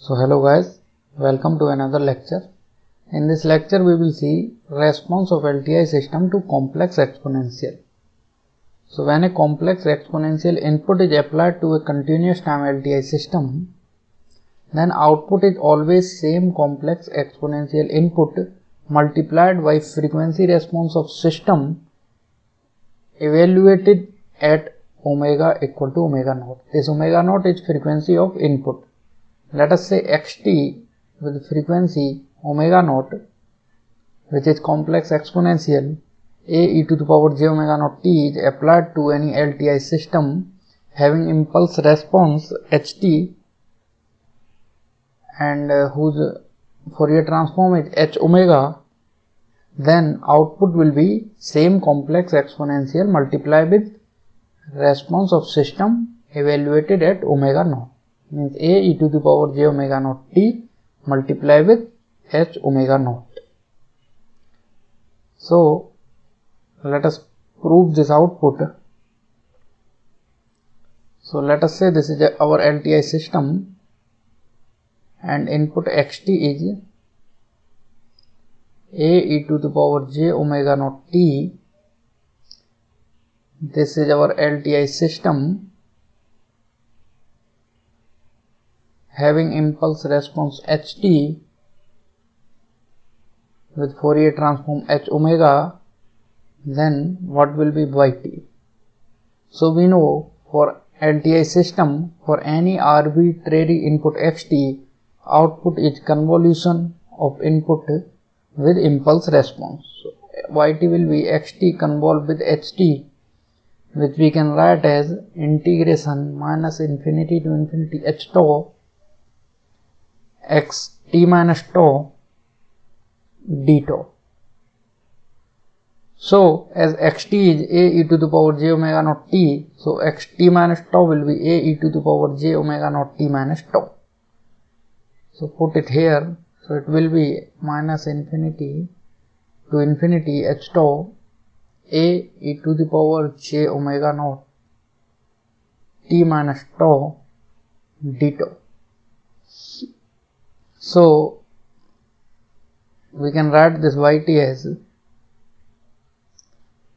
So hello guys, welcome to another lecture. In this lecture we will see response of LTI system to complex exponential. So when a complex exponential input is applied to a continuous time LTI system, then output is always same complex exponential input multiplied by frequency response of system evaluated at omega equal to omega naught. This omega naught is frequency of input. Let us say xt with frequency omega naught, which is complex exponential a e to the power j omega naught t, is applied to any LTI system having impulse response ht and whose Fourier transform is h omega. Then output will be same complex exponential multiplied with response of system evaluated at omega naught, means a e to the power j omega naught t multiply with h omega naught. So let us prove this output. So let us say this is our LTI system and input xt is a e to the power j omega naught t. This is our LTI system having impulse response ht with Fourier transform h omega. Then what will be yt? So we know for LTI system, for any arbitrary input xt, output is convolution of input with impulse response. So yt will be xt convolved with ht, which we can write as integration minus infinity to infinity h tau x t minus tau d tau. So as xt is a e to the power j omega naught t, so xt minus tau will be a e to the power j omega naught t minus tau. So put it here, so it will be minus infinity to infinity h tau a e to the power j omega naught t minus tau d tau. So we can write this yt as,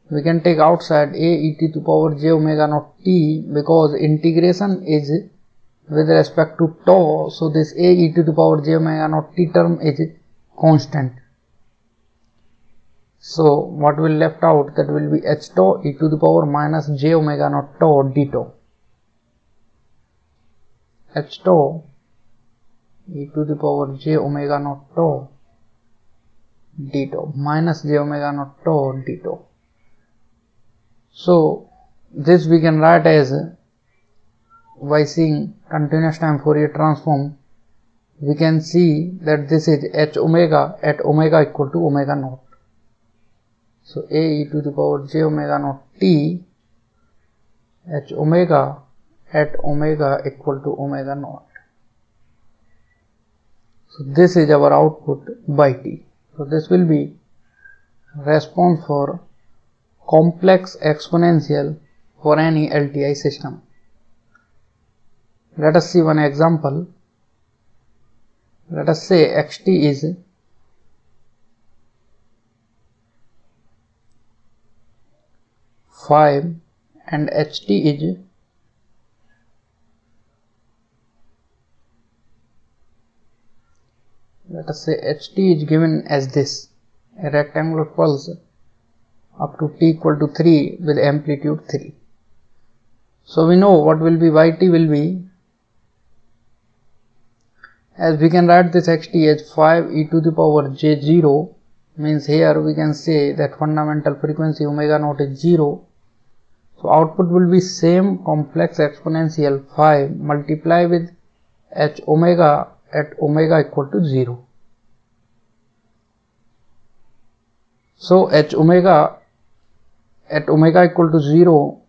we can take outside a e to the power j omega naught t, because integration is with respect to tau, so this a e to the power j omega naught t term is constant. So what will left out, that will be h tau e to the power minus j omega naught tau d tau. H tau e to the power j omega naught tau d tau minus j omega naught tau d tau. So this we can write as, by seeing continuous time Fourier transform, we can see that this is h omega at omega equal to omega naught. So a e to the power j omega naught t h omega at omega equal to omega naught. So this is our output by t. So this will be response for complex exponential for any LTI system. Let us see one example. Let us say xt is five and ht is let us say ht is given as this, a rectangular pulse up to t equal to 3 with amplitude 3. So we know what will be yt will be, as we can write this xt as 5 e to the power j0, means here we can say that fundamental frequency omega naught is 0. So output will be same complex exponential 5 multiply with h omega at omega equal to 0. So h omega at omega equal to 0,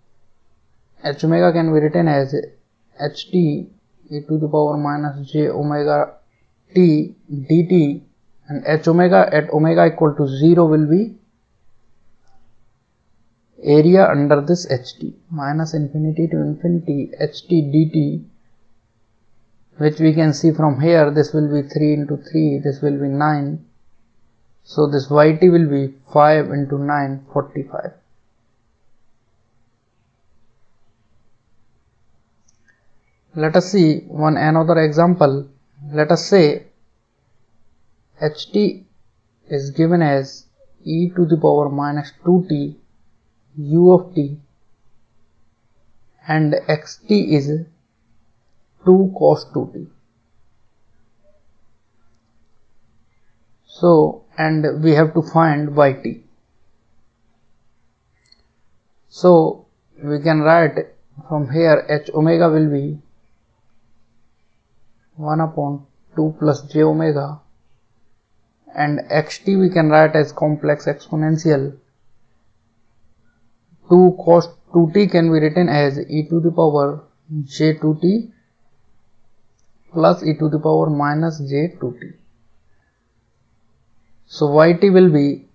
h omega can be written as ht e to the power minus j omega t dt, and h omega at omega equal to 0 will be area under this ht minus infinity to infinity ht dt which we can see from here. This will be 3 into 3, this will be 9. So this yt will be 5 into 9, 45. Let us see another example. Let us say ht is given as e to the power minus 2t u of t and xt is 2 cos 2t. So, and we have to find yt. So we can write from here h omega will be 1 upon 2 plus j omega, and xt we can write as complex exponential. 2 cos 2t can be written as e to the power j2t plus e to the power minus j2t. So yt will be,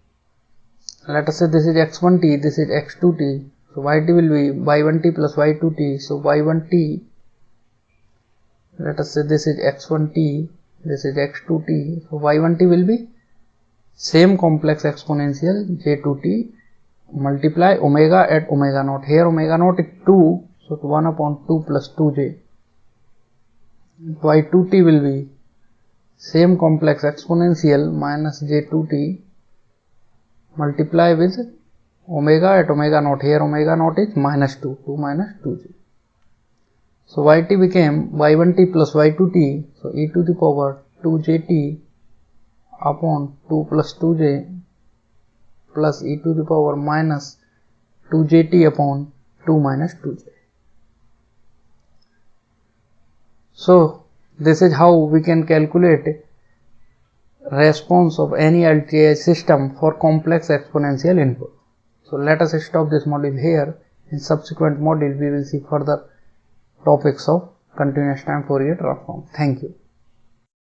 let us say this is x1t, this is x2t. So yt will be y1t plus y2t. So y1t, let us say this is x1t, this is x2t. So y1t will be same complex exponential j2t multiply omega at omega naught. Here omega naught is 2, so 1 upon 2 plus 2j. y2t will be same complex exponential minus j2t multiply with omega at omega naught. Here omega naught is minus 2, 2 minus 2j. So yt became y1t plus y2t, so e to the power 2jt upon 2 plus 2j plus e to the power minus 2jt upon 2 minus 2j. So this is how we can calculate response of any LTI system for complex exponential input. So let us stop this module here. In subsequent module we will see further topics of continuous time Fourier transform. Thank you.